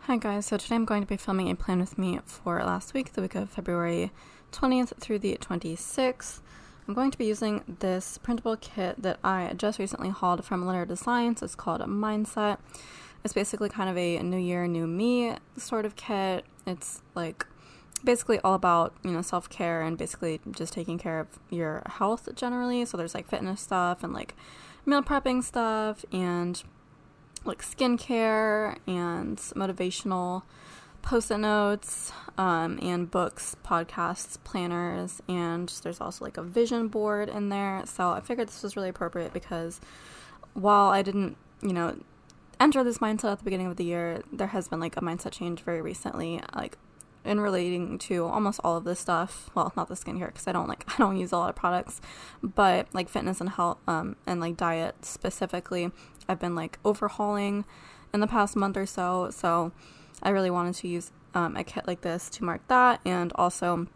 Hi guys, so today I'm going to be filming a plan with me for last week, the week of February 20th through the 26th. I'm going to be using this printable kit that I just recently hauled from LynnerDesigns. It's called Mindset. It's basically kind of a new year, new me sort of kit. It's like basically all about, self-care and basically just taking care of your health generally. So there's like fitness stuff and like meal prepping stuff and like skincare and motivational post-it notes and books, podcasts, planners, and there's also like a vision board in there. So I figured this was really appropriate because while I didn't, enter this mindset at the beginning of the year, there has been like a mindset change very recently, like in relating to almost all of this stuff. Well, not the skincare because I don't use a lot of products, but like fitness and health and like diet specifically, I've been like overhauling in the past month or so. So I really wanted to use a kit like this to mark that. And also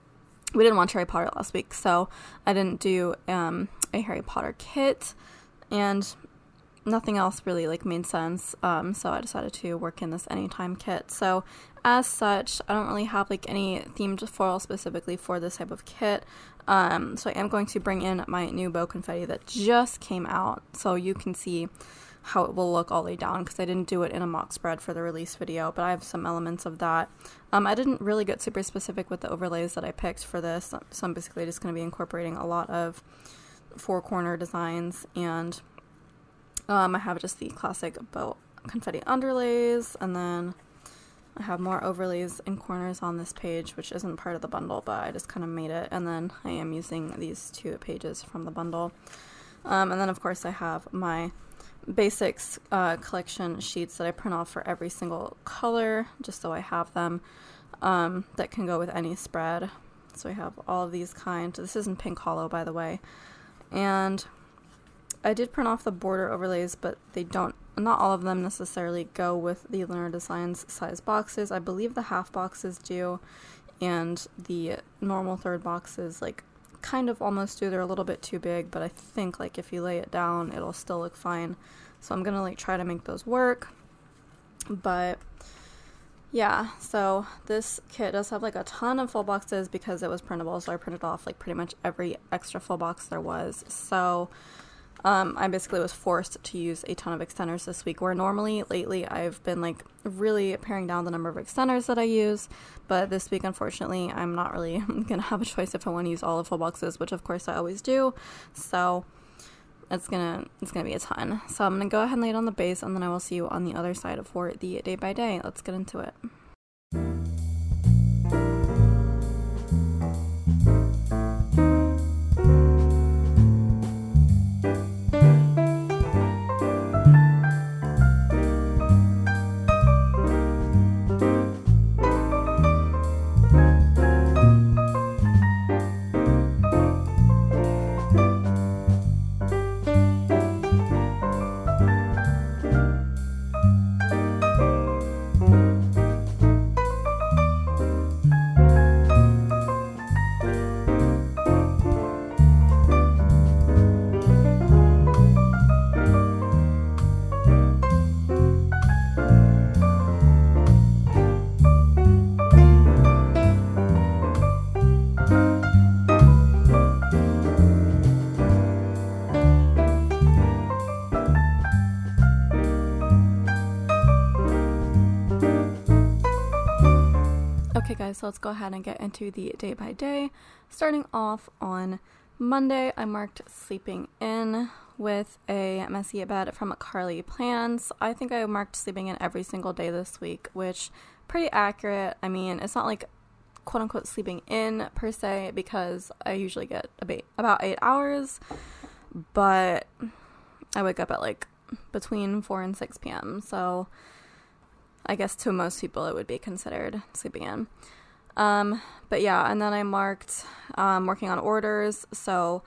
we didn't watch Harry Potter last week, so I didn't do a Harry Potter kit, and nothing else really like made sense. So I decided to work in this anytime kit. So as such, I don't really have like any themed foil specifically for this type of kit. So I am going to bring in my new bow confetti that just came out, so you can see how it will look all the way down, because I didn't do it in a mock spread for the release video, but I have some elements of that. I didn't really get super specific with the overlays that I picked for this, so I'm basically just going to be incorporating a lot of four corner designs, and I have just the classic bow confetti underlays, and then I have more overlays in corners on this page, which isn't part of the bundle, but I just kind of made it, and then I am using these two pages from the bundle. And then of course I have my basics collection sheets that I print off for every single color, just so I have them that can go with any spread. So I have all of these kinds. This is in pink hollow, by the way, and I did print off the border overlays, but not all of them necessarily go with the LynnerDesigns size boxes. I believe the half boxes do, and the normal third boxes like kind of almost do. They're a little bit too big, but I think like if you lay it down, it'll still look fine. So I'm gonna like try to make those work. But yeah, so this kit does have like a ton of full boxes because it was printable, so I printed off like pretty much every extra full box there was. So I basically was forced to use a ton of extenders this week, where normally lately I've been like really paring down the number of extenders that I use, but this week unfortunately I'm not really gonna have a choice if I want to use all of full boxes, which of course I always do. So it's gonna be a ton. So I'm gonna go ahead and lay it on the base, and then I will see you on the other side for the day by day. Let's get into it. Okay guys, so let's go ahead and get into the day by day. Starting off on Monday, I marked sleeping in with a messy bed from Carly Plans. I think I marked sleeping in every single day this week, which pretty accurate. I mean, it's not like quote unquote sleeping in per se, because I usually get about 8 hours, but I wake up at like between 4 and 6 p.m. So I guess to most people it would be considered sleeping in. But yeah, and then I marked working on orders. So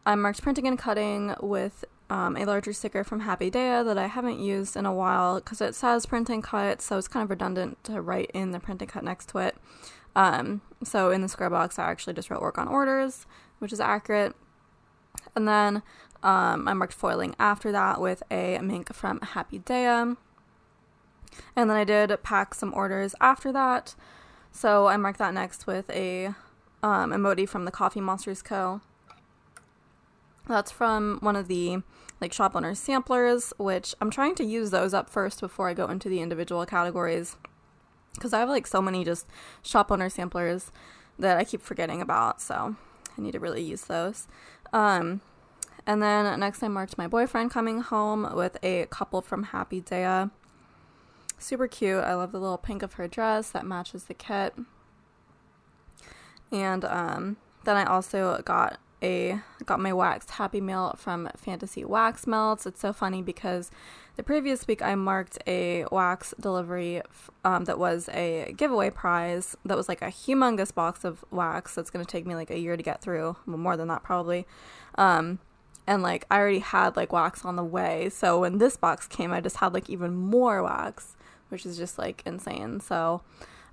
I marked printing and cutting with a larger sticker from Happy Daya that I haven't used in a while because it says print and cut, so it's kind of redundant to write in the print and cut next to it. So in the square box I actually just wrote work on orders, which is accurate. And then I marked foiling after that with a mink from Happy Daya. And then I did pack some orders after that. So I marked that next with a emoji from the Coffee Monsters Co. That's from one of the like shop owner samplers, which I'm trying to use those up first before I go into the individual categories, because I have like so many just shop owner samplers that I keep forgetting about, so I need to really use those. And then next I marked my boyfriend coming home with a couple from Happy Daya. Super cute. I love the little pink of her dress that matches the kit. And then I also got my waxed Happy Meal from Fantasy Wax Melts. It's so funny because the previous week I marked a wax delivery that was a giveaway prize that was like a humongous box of wax that's going to take me like a year to get through, well, more than that probably. And like I already had like wax on the way, so when this box came I just had like even more wax, which is just like insane. So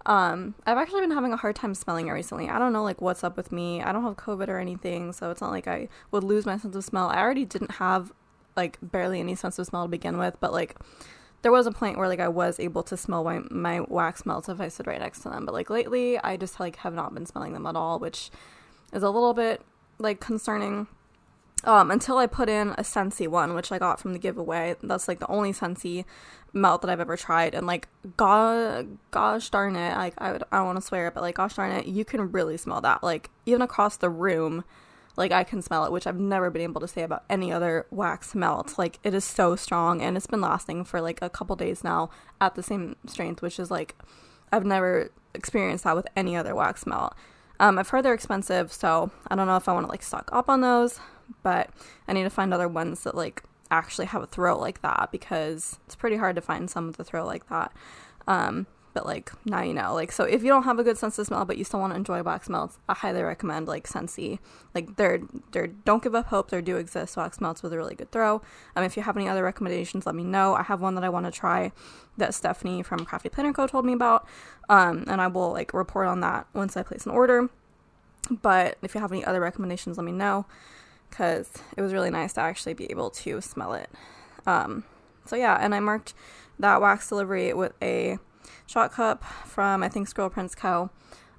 I've actually been having a hard time smelling it recently. I don't know like what's up with me. I don't have COVID or anything, so it's not like I would lose my sense of smell. I already didn't have like barely any sense of smell to begin with, but like there was a point where like I was able to smell my wax melts if I stood right next to them, but like lately I just like have not been smelling them at all, which is a little bit like concerning. Until I put in a Scentsy one, which I got from the giveaway. That's like the only Scentsy melt that I've ever tried, and like gosh darn it, like I don't want to swear, but like gosh darn it, you can really smell that, like even across the room, like I can smell it, which I've never been able to say about any other wax melt. Like it is so strong, and it's been lasting for like a couple days now at the same strength, which is like I've never experienced that with any other wax melt. I've heard they're expensive, so I don't know if I want to like stock up on those, but I need to find other ones that like actually have a throw like that, because it's pretty hard to find some with a throw like that. But like now you know, like, so if you don't have a good sense of smell but you still want to enjoy wax melts, I highly recommend like Scentsy. Like they're don't give up hope, there do exist wax melts with a really good throw. If you have any other recommendations, let me know. I have one that I want to try that Stephanie from Crafty Planner Co told me about, and I will like report on that once I place an order. But if you have any other recommendations, let me know, because it was really nice to actually be able to smell it. So yeah, and I marked that wax delivery with a shot cup from, I think, Squirrel Prince Co.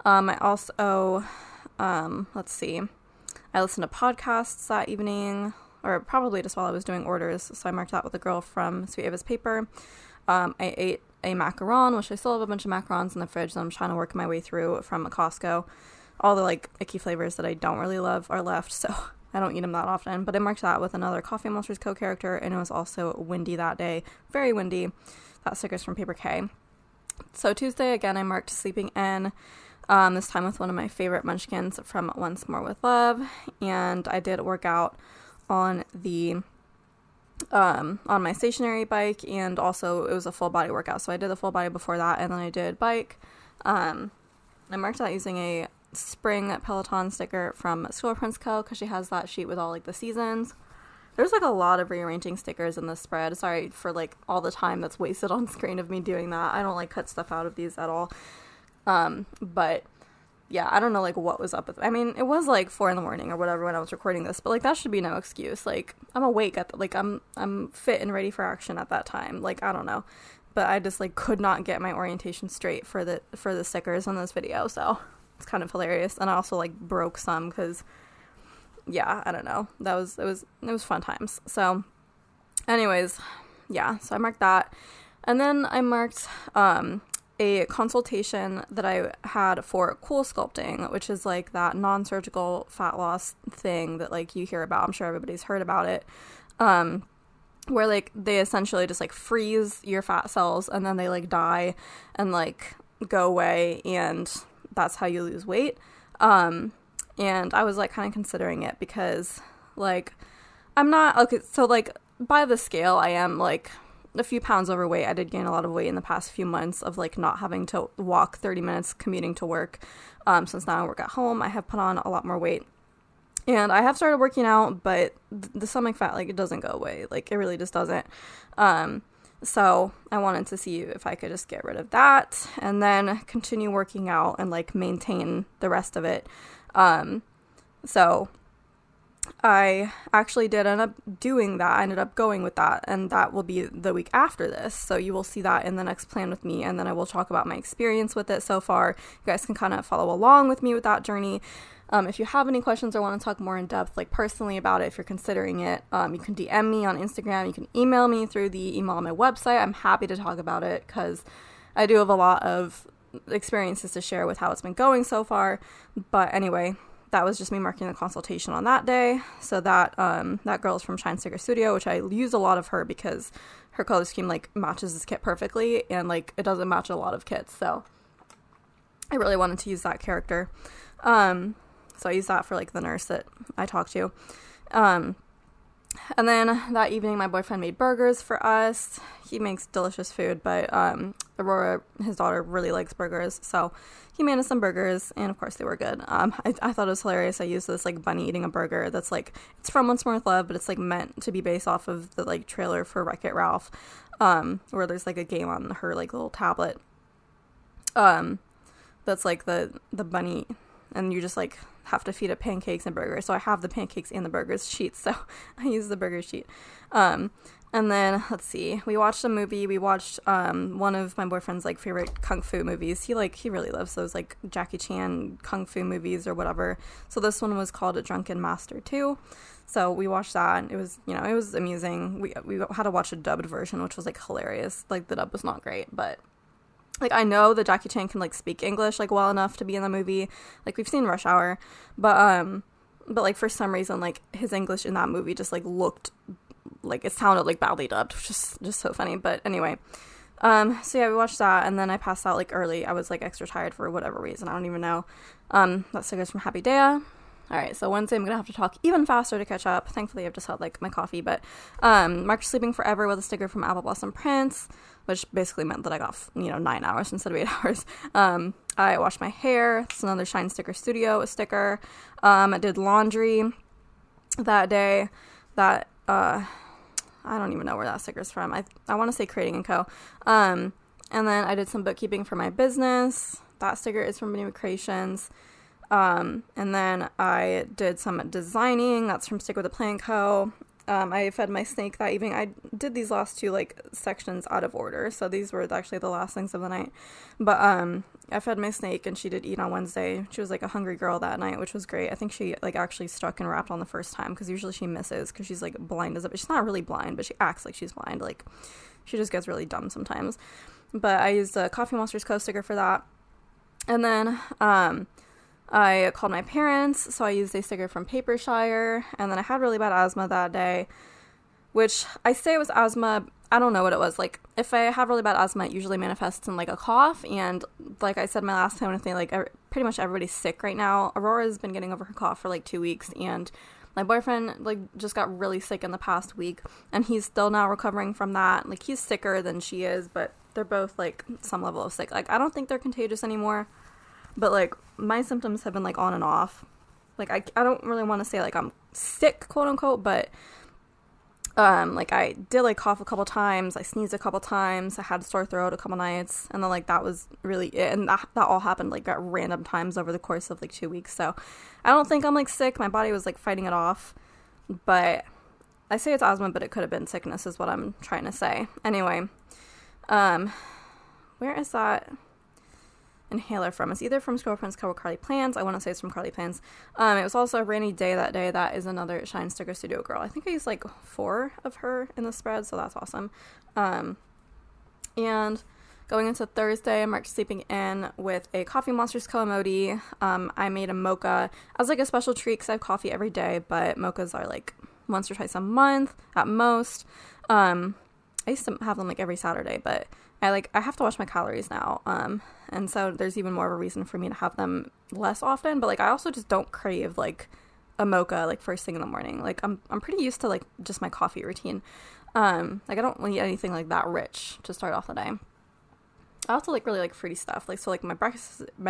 I also, let's see, I listened to podcasts that evening, or probably just while I was doing orders, so I marked that with a girl from Sweet Ava's Paper. I ate a macaron, which I still have a bunch of macarons in the fridge that I'm trying to work my way through from Costco. All the, like, icky flavors that I don't really love are left, so I don't eat them that often. But I marked that with another Coffee Monsters Co character, and it was also windy that day. Very windy. That sticker's from Paper K. So Tuesday, again, I marked Sleeping In, this time with one of my favorite munchkins from Once More With Love, and I did work out on the, on my stationary bike, and also it was a full body workout, so I did the full body before that, and then I did bike. I marked that using a spring Peloton sticker from Squirrel Prince Co, because she has that sheet with all, like, the seasons. There's, like, a lot of rearranging stickers in this spread. Sorry for, like, all the time that's wasted on screen of me doing that. I don't, like, cut stuff out of these at all. But, yeah, I don't know, like, what was up with it. I mean, it was, like, 4 in the morning or whatever when I was recording this, but, like, that should be no excuse. Like, I'm awake I'm fit and ready for action at that time. Like, I don't know. But I just, like, could not get my orientation straight for the stickers on this video, so it's kind of hilarious. And I also, like, broke some because, yeah, I don't know. It was fun times. So anyways, yeah, so I marked that. And then I marked a consultation that I had for Cool Sculpting, which is like that non-surgical fat loss thing that like you hear about. I'm sure everybody's heard about it. Where like they essentially just like freeze your fat cells and then they like die and like go away, and that's how you lose weight. And I was, like, kind of considering it because, like, I'm not, okay, so, like, by the scale, I am, like, a few pounds overweight. I did gain a lot of weight in the past few months of, like, not having to walk 30 minutes commuting to work. Since now I work at home, I have put on a lot more weight. And I have started working out, but the stomach fat, like, it doesn't go away. Like, it really just doesn't. So I wanted to see if I could just get rid of that and then continue working out and, like, maintain the rest of it. So I actually did end up doing that. I ended up going with that, and that will be the week after this. So you will see that in the next plan with me, and then I will talk about my experience with it so far. You guys can kind of follow along with me with that journey. If you have any questions or want to talk more in depth, like personally about it, if you're considering it, you can DM me on Instagram. You can email me through the email on my website. I'm happy to talk about it because I do have a lot of experiences to share with how it's been going so far. But anyway, that was just me marking the consultation on that day. So that that girl is from Shine Sticker Studio, which I use a lot of her because her color scheme like matches this kit perfectly, and like it doesn't match a lot of kits. So I really wanted to use that character. So I used that for like the nurse that I talked to. And then that evening, my boyfriend made burgers for us. He makes delicious food, but Aurora, his daughter, really likes burgers, so he made us some burgers, and of course they were good. I thought it was hilarious. I used this like bunny eating a burger that's like, it's from Once More With Love, but it's like meant to be based off of the like trailer for Wreck-It Ralph, where there's like a game on her like little tablet. That's like the bunny, and you just like have to feed it pancakes and burgers. So I have the pancakes and the burgers sheets, so I use the burger sheet. And then let's see, we watched a movie. We watched one of my boyfriend's like favorite kung fu movies. He really loves those like Jackie Chan kung fu movies or whatever. So this one was called A Drunken Master 2. So we watched that. It was, it was amusing. We had to watch a dubbed version, which was like hilarious. Like the dub was not great, but like, I know that Jackie Chan can, like, speak English, like, well enough to be in the movie. Like, we've seen Rush Hour. But like, for some reason, like, his English in that movie just, like, looked like it sounded, like, badly dubbed, which is just so funny. But anyway. So, yeah, we watched that, and then I passed out, like, early. I was, like, extra tired for whatever reason. I don't even know. That stickers from Happy Dea. Alright, so Wednesday I'm going to have to talk even faster to catch up. Thankfully, I've just had, like, my coffee. But Marked Sleeping Forever with a sticker from Apple Blossom Prints, which basically meant that I got, 9 hours instead of 8 hours. I washed my hair. It's another Shine Sticker Studio, a sticker. I did laundry that day. That, I don't even know where that sticker's from. I want to say Creating & Co. And then I did some bookkeeping for my business. That sticker is from New Creations. And then I did some designing. That's from Stick With A Plan Co. I fed my snake that evening. I did these last two, like, sections out of order, so these were actually the last things of the night. But, I fed my snake, and she did eat on Wednesday. She was, like, a hungry girl that night, which was great. I think she, like, actually struck and wrapped on the first time, because usually she misses, because she's, like, blind as a... She's not really blind, but she acts like she's blind. Like, she just gets really dumb sometimes. But I used a Coffee Monsters Co. sticker for that. And then, I called my parents, so I used a sticker from Papershire, and then I had really bad asthma that day, which I say it was asthma, I don't know what it was. Like, if I have really bad asthma, it usually manifests in, like, a cough, and like I said my last time, I think, like, pretty much everybody's sick right now. Aurora's been getting over her cough for, like, 2 weeks, and my boyfriend, like, just got really sick in the past week, and he's still now recovering from that. Like, he's sicker than she is, but they're both, like, some level of sick. Like, I don't think they're contagious anymore. But, like, my symptoms have been, like, on and off. Like, I don't really want to say, like, I'm sick, quote-unquote, but, like, I did, like, cough a couple times, I sneezed a couple times, I had a sore throat a couple nights, and then, like, that was really it, and that all happened, like, at random times over the course of, like, 2 weeks, so I don't think I'm, like, sick. My body was, like, fighting it off, but I say it's asthma, but it could have been sickness is what I'm trying to say. Anyway, where is that inhaler from? It's either from Girlfriend's Co or Carly Plans. I want to say it's from Carly Plans. It was also a rainy day that day. That is another Shine Sticker Studio girl. I think I used like 4 of her in the spread, so that's awesome. And going into Thursday, I'm marked Sleeping In with a Coffee Monsters Co emoji. I made a mocha as like a special treat because I have coffee every day, but mochas are like once or twice a month at most. I used to have them like every Saturday, but I have to watch my calories now. And so there's even more of a reason for me to have them less often, but like I also just don't crave like a mocha like first thing in the morning. Like I'm pretty used to like just my coffee routine. Like I don't need anything like that rich to start off the day. I also like really like fruity stuff. Like so like my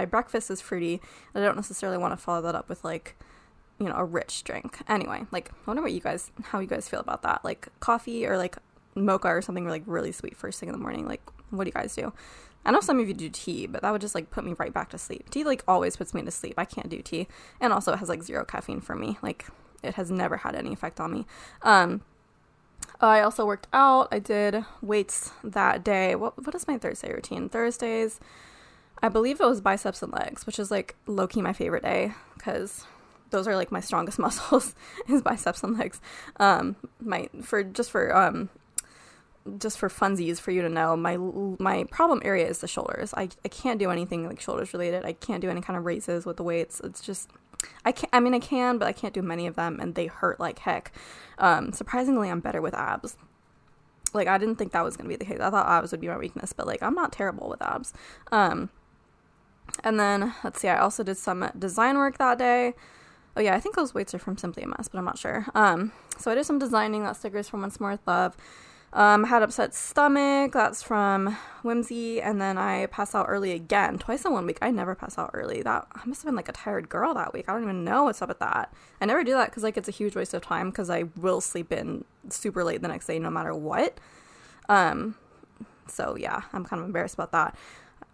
breakfast is fruity. I don't necessarily want to follow that up with like, you know, a rich drink. Anyway, like I wonder how you guys feel about that. Like coffee or like mocha or something like really sweet first thing in the morning. Like what do you guys do? I know some of you do tea, but that would just like put me right back to sleep. Tea like always puts me to sleep. I can't do tea. And also it has like 0 caffeine for me. Like it has never had any effect on me. I also worked out. I did weights that day. What is my Thursday routine? Thursdays, I believe it was biceps and legs, which is like low-key my favorite day because those are like my strongest muscles is biceps and legs. Just for funsies, for you to know, my problem area is the shoulders. I can't do anything like shoulders related. I can't do any kind of raises with the weights. It's just, I can, but I can't do many of them, and they hurt like heck. Surprisingly, I'm better with abs. Like, I didn't think that was going to be the case. I thought abs would be my weakness, but like, I'm not terrible with abs. And then, let's see, I also did some design work that day. Oh yeah, I think those weights are from Simply a Mess, but I'm not sure. So I did some designing. That stickers from Once More With Love. Had upset stomach, that's from Whimsy, and then I passed out early again, twice in 1 week. I never pass out early. I must have been like a tired girl that week. I don't even know what's up with that. I never do that because like it's a huge waste of time because I will sleep in super late the next day no matter what. So yeah, I'm kind of embarrassed about that.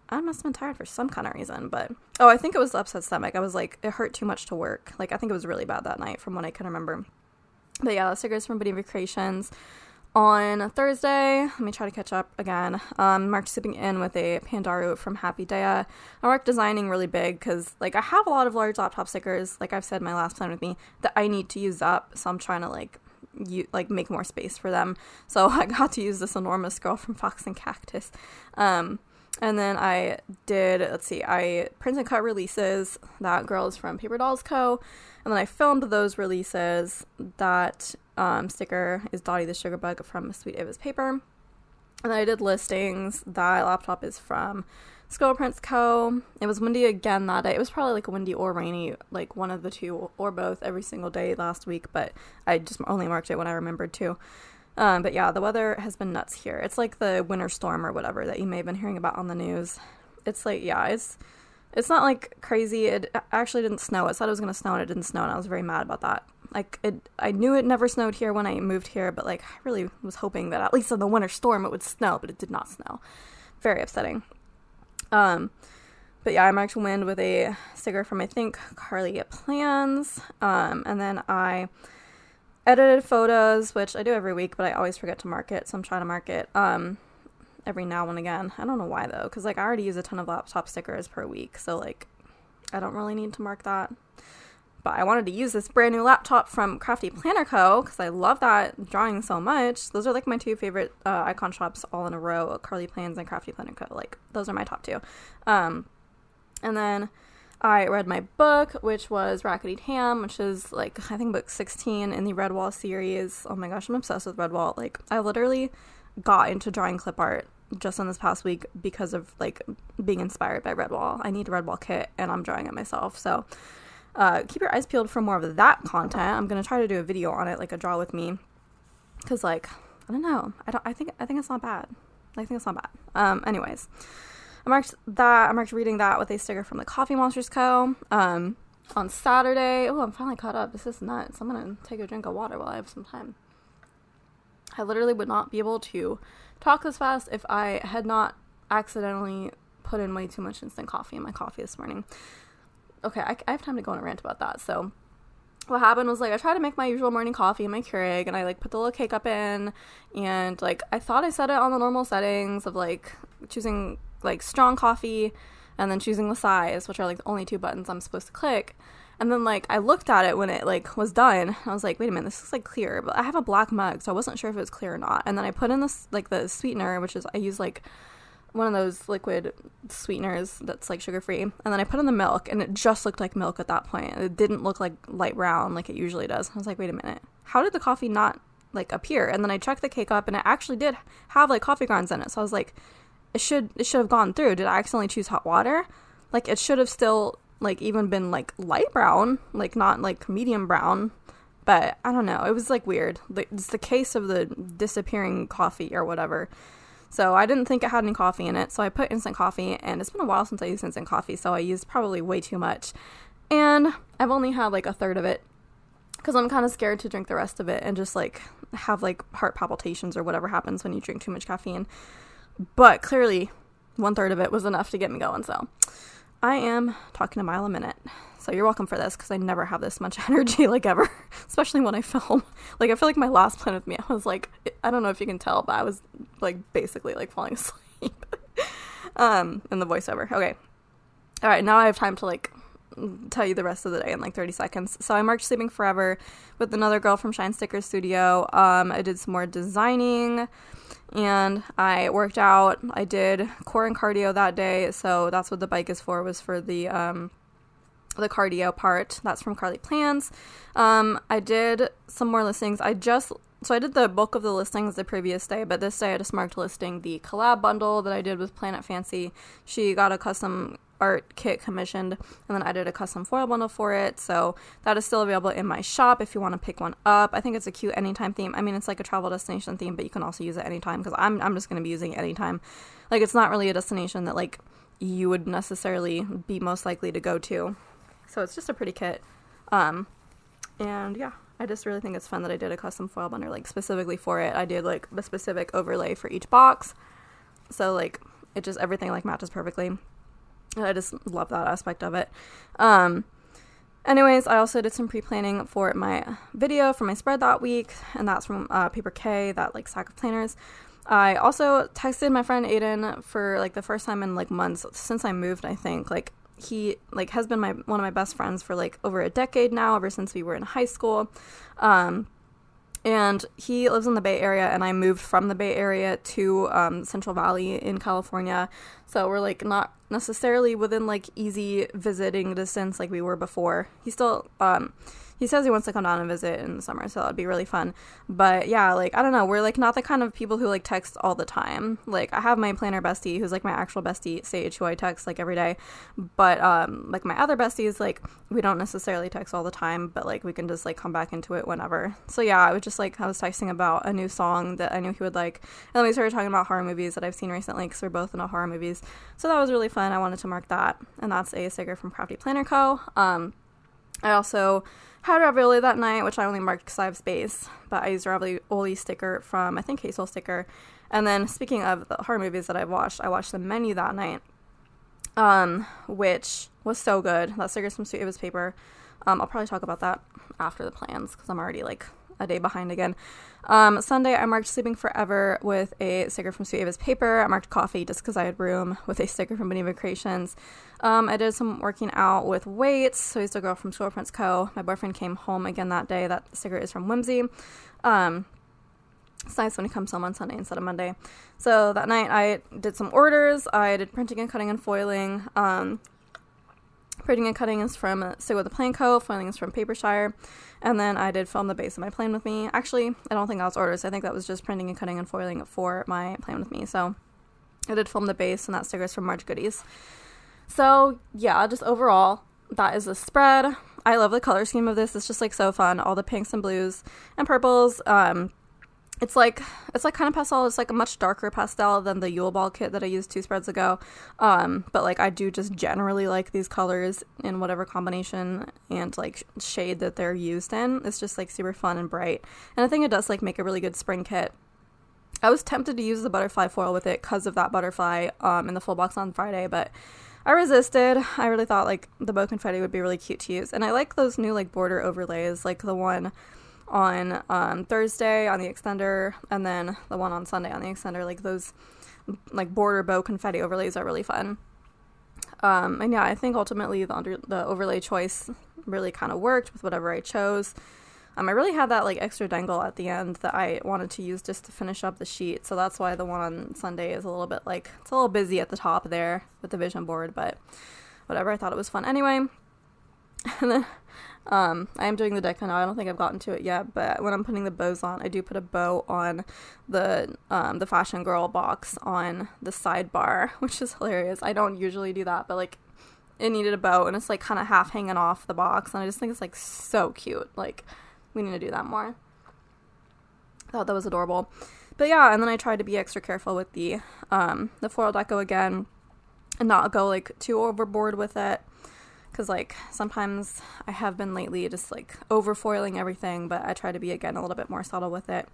I must have been tired for some kind of reason, but I think it was the upset stomach. I was like, it hurt too much to work. Like, I think it was really bad that night from what I can remember. But yeah, the stickers from Video Creations. On Thursday, let me try to catch up again. Marked zipping in with a Pandaru from Happy Dea. I marked designing really big because, like, I have a lot of large laptop stickers, like I've said in my last plan with me, that I need to use up. So I'm trying to, make more space for them. So I got to use this enormous girl from Fox and Cactus. And then I did, I print and cut releases. That girl is from Paper Dolls Co. And then I filmed those releases. That sticker is Dottie the Sugar Bug from Sweet Ava's Paper. And then I did listings. That laptop is from Skull Prints Co. It was windy again that day. It was probably like windy or rainy, like one of the two or both every single day last week. But I just only marked it when I remembered to. But yeah, the weather has been nuts here. It's like the winter storm or whatever that you may have been hearing about on the news. It's like, yeah, it's not like crazy. It actually didn't snow. It said it was going to snow and it didn't snow, and I was very mad about that. Like, I knew it never snowed here when I moved here, but like, I really was hoping that at least in the winter storm it would snow, but it did not snow. Very upsetting. But yeah, I marked wind with a sticker from, I think, Carly Plans. And then I edited photos, which I do every week, but I always forget to mark it, so I'm trying to mark it every now and again. I don't know why, though, because like I already use a ton of laptop stickers per week, so like I don't really need to mark that. But I wanted to use this brand new laptop from Crafty Planner Co. because I love that drawing so much. Those are like my two favorite icon shops all in a row, Carly Plans and Crafty Planner Co. Like, those are my top two. And then I read my book, which was Rackety Tam, which is, like, I think book 16 in the Redwall series. Oh my gosh, I'm obsessed with Redwall. Like, I literally got into drawing clip art just in this past week because of, like, being inspired by Redwall. I need a Redwall kit, and I'm drawing it myself. So, keep your eyes peeled for more of that content. I'm going to try to do a video on it, like a draw with me. Because, like, I don't know. I think it's not bad. I think it's not bad. Anyways. I marked reading that with a sticker from the Coffee Monsters Co. On Saturday. Oh, I'm finally caught up. This is nuts. I'm going to take a drink of water while I have some time. I literally would not be able to talk this fast if I had not accidentally put in way too much instant coffee in my coffee this morning. Okay, I have time to go on a rant about that. So what happened was, like, I tried to make my usual morning coffee in my Keurig, and I, like, put the little K-Cup in, and, like, I thought I set it on the normal settings of, like, choosing, like, strong coffee, and then choosing the size, which are, like, the only two buttons I'm supposed to click. And then, like, I looked at it when it, like, was done. I was like, wait a minute, this looks, like, clear. But I have a black mug, so I wasn't sure if it was clear or not. And then I put in this, like, the sweetener, which is, I use, like, one of those liquid sweeteners that's, like, sugar-free. And then I put in the milk, and it just looked like milk at that point. It didn't look like light brown like it usually does. I was like, wait a minute. How did the coffee not, like, appear? And then I checked the K-Cup, and it actually did have, like, coffee grounds in it. So I was like, it should have gone through. Did I accidentally choose hot water? Like, it should have still, like, even been, like, light brown, like, not, like, medium brown. But I don't know. It was, like, weird. It's the case of the disappearing coffee or whatever. So I didn't think it had any coffee in it. So I put instant coffee, and it's been a while since I used instant coffee. So I used probably way too much. And I've only had, like, a third of it because I'm kind of scared to drink the rest of it and just, like, have, like, heart palpitations or whatever happens when you drink too much caffeine. But clearly, 1/3 of it was enough to get me going, so. I am talking a mile a minute. So you're welcome for this, because I never have this much energy, like, ever, especially when I film. Like, I feel like my last plan with me, I was like, I don't know if you can tell, but I was, like, basically, like, falling asleep in the voiceover. Okay. All right, now I have time to, like, tell you the rest of the day in, like, 30 seconds. So I marked Sleeping Forever with another girl from Shine Sticker Studio. I did some more designing, and I worked out. I did core and cardio that day, so that's what the bike is for, was for the cardio part. That's from Carly Plans. I did some more listings. So I did the bulk of the listings the previous day, but this day I just marked listing the collab bundle that I did with Planet Fancy. She got a custom art kit commissioned, and then I did a custom foil bundle for it, so that is still available in my shop if you want to pick one up. I think it's a cute anytime theme. I mean, it's like a travel destination theme, but you can also use it anytime, because I'm just going to be using it anytime. Like, it's not really a destination that, like, you would necessarily be most likely to go to. So it's just a pretty kit. And yeah, I just really think it's fun that I did a custom foil bundle, like, specifically for it. I did, like, the specific overlay for each box. So, like, it just, everything, like, matches perfectly. I just love that aspect of it. Anyways, I also did some pre-planning for my video for my spread that week, and that's from Paper K, that, like, stack of planners. I also texted my friend Aiden for, like, the first time in, like, months since I moved, I think. Like, he, like, has been one of my best friends for, like, over a decade now, ever since we were in high school. And he lives in the Bay Area, and I moved from the Bay Area to Central Valley in California. So we're, like, not necessarily within, like, easy visiting distance like we were before. He still, he says he wants to come down and visit in the summer, so that'd be really fun. But yeah, like, I don't know, we're, like, not the kind of people who, like, text all the time. Like, I have my planner bestie, who's, like, my actual bestie, Sage, who I text, like, every day. But, like, my other besties, like, we don't necessarily text all the time, but, like, we can just, like, come back into it whenever. So yeah, I was just, like, I was texting about a new song that I knew he would like, and then we started talking about horror movies that I've seen recently, because we're both into horror movies. So that was really fun. I wanted to mark that, and that's a sticker from Crafty Planner Co. I also had ravioli that night, which I only marked because I have space, but I used a ravioli sticker from, I think, Hazel Sticker. And then, speaking of the horror movies that I watched The Menu that night, which was so good. That sticker's from Sweet Ava's Paper. I'll probably talk about that after the plans, because I'm already, like, a day behind again. Sunday, I marked Sleeping Forever with a sticker from Sweet Ava's Paper. I marked Coffee just because I had room with a sticker from Beneva Creations. I did some working out with weights, so I used a girl from School Prints Co. My boyfriend came home again that day. That sticker is from Whimsy. It's nice when he comes home on Sunday instead of Monday. So that night, I did some orders. I did printing and cutting and foiling. Printing and cutting is from Stick with the Plan Co. Foiling is from Papershire. And then I did film the base of my Plan with Me. Actually, I don't think that was orders. I think that was just printing and cutting and foiling for my Plan with Me. So I did film the base, and that sticker is from March Goodies. So yeah, just overall, that is the spread. I love the color scheme of this. It's just, like, so fun. All the pinks and blues and purples. It's like kind of pastel. It's like a much darker pastel than the Yule Ball kit that I used 2 spreads ago. But, like, I do just generally like these colors in whatever combination and, like, shade that they're used in. It's just, like, super fun and bright. And I think it does, like, make a really good spring kit. I was tempted to use the butterfly foil with it because of that butterfly in the full box on Friday, but I resisted. I really thought, like, the bow confetti would be really cute to use. And I like those new, like, border overlays, like the one on Thursday on the extender, and then the one on Sunday on the extender. Like, those, like, border bow confetti overlays are really fun. And yeah, I think ultimately the overlay choice really kind of worked with whatever I chose. I really had that, like, extra dangle at the end that I wanted to use just to finish up the sheet, so that's why the one on Sunday is a little bit, like, it's a little busy at the top there with the vision board, but whatever, I thought it was fun anyway. And then I am doing the deco now. I don't think I've gotten to it yet, but when I'm putting the bows on, I do put a bow on the Fashion Girl box on the sidebar, which is hilarious. I don't usually do that, but, like, it needed a bow, and it's, like, kind of half hanging off the box, and I just think it's, like, so cute. Like, we need to do that more. I thought that was adorable. But yeah, and then I tried to be extra careful with the foil deco again and not go, like, too overboard with it. Because, like, sometimes I have been lately just, like, over-foiling everything, but I try to be, again, a little bit more subtle with it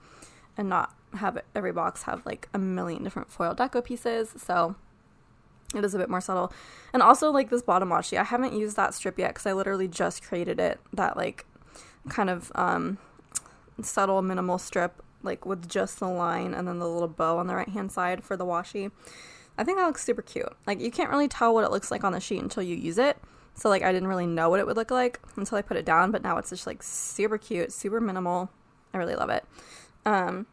and not have every box have, like, a million different foil deco pieces. So It is a bit more subtle. And also, like, this bottom washi, I haven't used that strip yet because I literally just created it, that, like, kind of subtle minimal strip, like, with just the line and then the little bow on the right-hand side for the washi. I think that looks super cute. Like, you can't really tell what it looks like on the sheet until you use it. So, like, I didn't really know what it would look like until I put it down, but now it's just, like, super cute, super minimal. I really love it. So,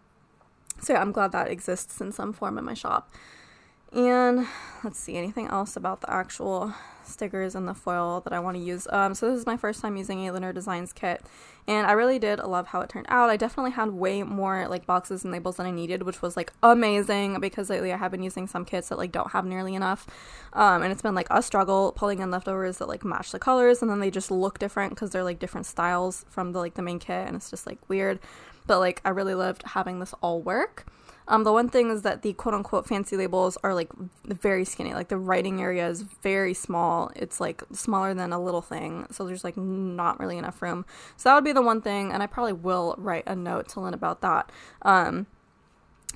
yeah, I'm glad that exists in some form in my shop. And let's see, anything else about the actual stickers and the foil that I want to use. So this is my first time using a LynnerDesigns kit, and I really did love how it turned out. I definitely had way more like boxes and labels than I needed, which was like amazing, because lately I have been using some kits that like don't have nearly enough, and it's been like a struggle pulling in leftovers that like match the colors, and then they just look different because they're like different styles from the like the main kit, and it's just like weird. But like I really loved having this all work. The one thing is that the quote-unquote fancy labels are, like, very skinny. Like, the writing area is very small. It's, like, smaller than a little thing. So there's, like, not really enough room. So that would be the one thing, and I probably will write a note to Lynn about that.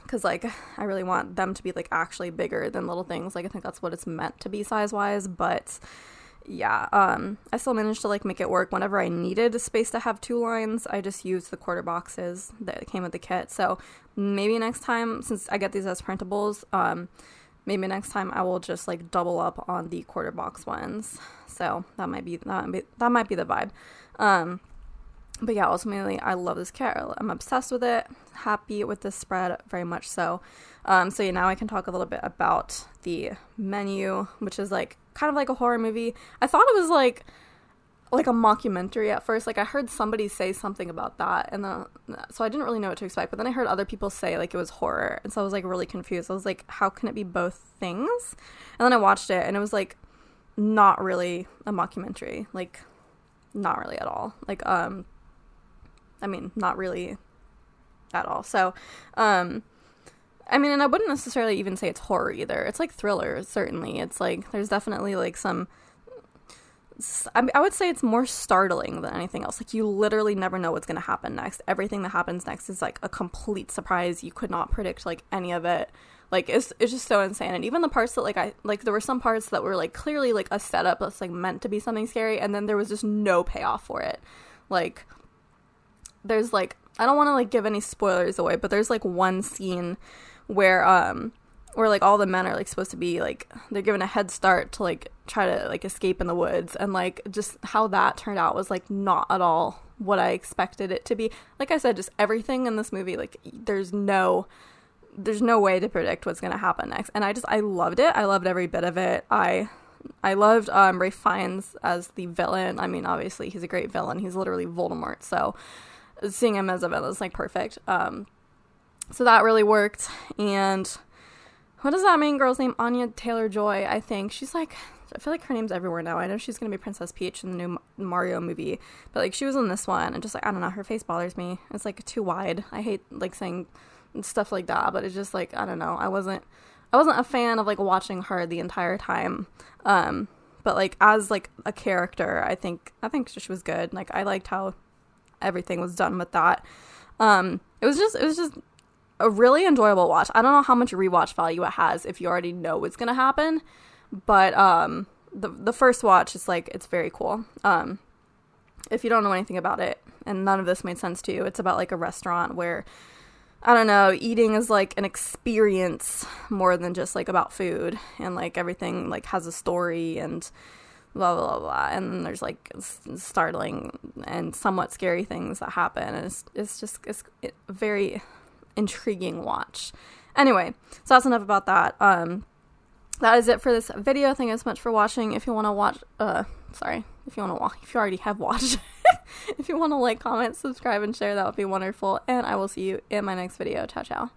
Because, like, I really want them to be, like, actually bigger than little things. Like, I think that's what it's meant to be size-wise, but yeah, I still managed to like make it work. Whenever I needed space to have 2 lines, I just used the quarter boxes that came with the kit. So maybe next time, since I get these as printables, maybe next time I will just like double up on the quarter box ones. So that might be the vibe. But yeah, ultimately, I love this kit. I'm obsessed with it. Happy with this spread, very much so. So yeah, now I can talk a little bit about the menu, which is like kind of like a horror movie. I thought it was like a mockumentary at first. Like I heard somebody say something about that, and then so I didn't really know what to expect. But then I heard other people say like it was horror, and so I was like really confused. I was like, how can it be both things? And then I watched it, and it was like not really a mockumentary, like not really at all. Like I mean, not really at all. So, I mean, and I wouldn't necessarily even say it's horror either. It's like thriller, certainly. It's like, there's definitely like some, I would say it's more startling than anything else. Like, you literally never know what's going to happen next. Everything that happens next is like a complete surprise. You could not predict like any of it. Like, it's just so insane. And even the parts that there were some parts that were like clearly like a setup that's like meant to be something scary, and then there was just no payoff for it. Like, there's like, I don't want to like give any spoilers away, but there's like one scene where like all the men are like supposed to be like, they're given a head start to like try to like escape in the woods, and like just how that turned out was like not at all what I expected it to be. Like I said, just everything in this movie, like there's no way to predict what's gonna happen next, and I loved it. I loved every bit of it. I loved Ralph Fiennes as the villain. I mean, obviously he's a great villain. He's literally Voldemort, so seeing him as a villain is like perfect. So that really worked. And what is that main girl's name? Anya Taylor-Joy, I think. She's like, I feel like her name's everywhere now. I know she's gonna be Princess Peach in the new Mario movie, but like she was in this one, and just like, I don't know, her face bothers me. It's like too wide. I hate like saying stuff like that, but it's just like, I don't know, I wasn't a fan of like watching her the entire time. But like as like a character, I think she was good. Like I liked how everything was done with that. It was just a really enjoyable watch. I don't know how much rewatch value it has if you already know what's gonna happen, but the first watch is like, it's very cool. If you don't know anything about it and none of this made sense to you, it's about like a restaurant where, I don't know, eating is like an experience more than just like about food, and like everything like has a story and blah blah blah blah, and then there's like startling and somewhat scary things that happen, and it's a very intriguing watch. Anyway, so that's enough about that. That is it for this video. Thank you so much for watching. If you want to watch, if you already have watched, if you want to like, comment, subscribe, and share, that would be wonderful. And I will see you in my next video. Ciao, ciao.